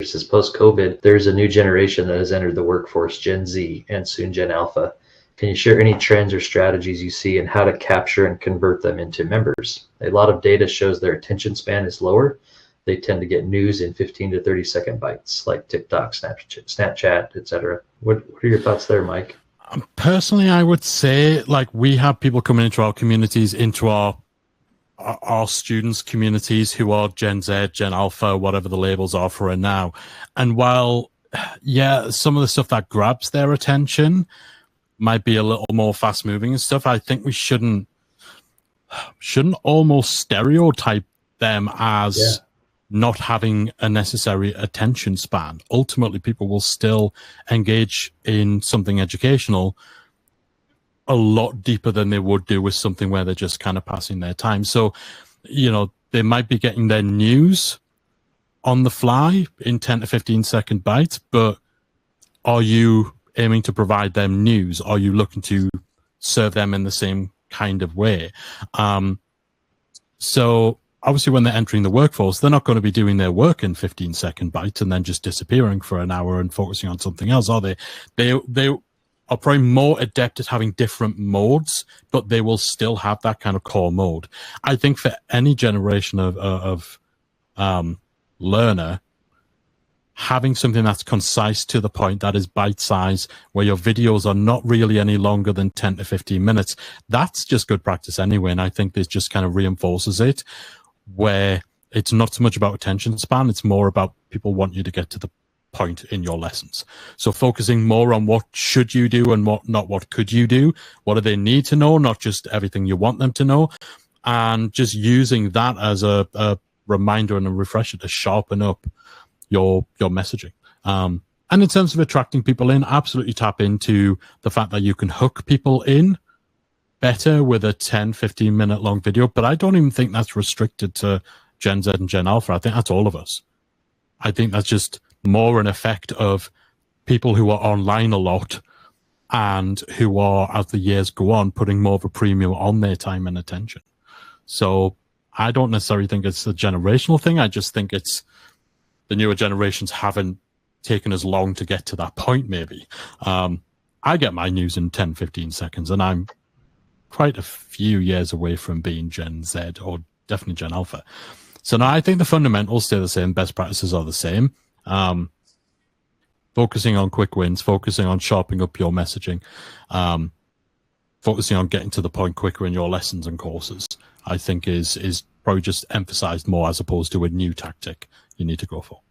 says, post-COVID, there's a new generation that has entered the workforce, Gen Z, and soon Gen Alpha. Can you share any trends or strategies you see and how to capture and convert them into members? A lot of data shows their attention span is lower. They tend to get news in 15 to 30-second bites, like TikTok, Snapchat, etc. What are your thoughts there, Mike? Personally, I would say, like, we have people coming into our communities, into our students' communities who are Gen Z, Gen Alpha, whatever the labels are for it now. And while, yeah, some of the stuff that grabs their attention might be a little more fast moving and stuff, I think we shouldn't almost stereotype them as not having a necessary attention span. Ultimately, people will still engage in something educational a lot deeper than they would do with something where they're just kind of passing their time. So, you know, they might be getting their news on the fly in 10 to 15 second bites, but are you aiming to provide them news? Are you looking to serve them in the same kind of way? So obviously when they're entering the workforce, they're not going to be doing their work in 15-second bites and then just disappearing for an hour and focusing on something else, are they? They are probably more adept at having different modes, but they will still have that kind of core mode. I think for any generation of learner, having something that's concise to the point, that is bite size, where your videos are not really any longer than 10 to 15 minutes, that's just good practice anyway. And I think this just kind of reinforces it, where it's not so much about attention span, it's more about people want you to get to the point in your lessons. So focusing more on what should you do and what could you do, what do they need to know, not just everything you want them to know, and just using that as a reminder and a refresher to sharpen up your messaging. And in terms of attracting people in, absolutely tap into the fact that you can hook people in better with a 10, 15 minute long video. But I don't even think that's restricted to Gen Z and Gen Alpha. I think that's all of us. I think that's just more an effect of people who are online a lot and who are, as the years go on, putting more of a premium on their time and attention. So I don't necessarily think it's a generational thing. I just think it's the newer generations haven't taken as long to get to that point, maybe. I get my news in 10, 15 seconds, and I'm quite a few years away from being Gen Z or definitely Gen Alpha. So now I think the fundamentals stay the same. Best practices are the same. Focusing on quick wins, focusing on sharpening up your messaging, focusing on getting to the point quicker in your lessons and courses, I think is probably just emphasized more as opposed to a new tactic you need to go for.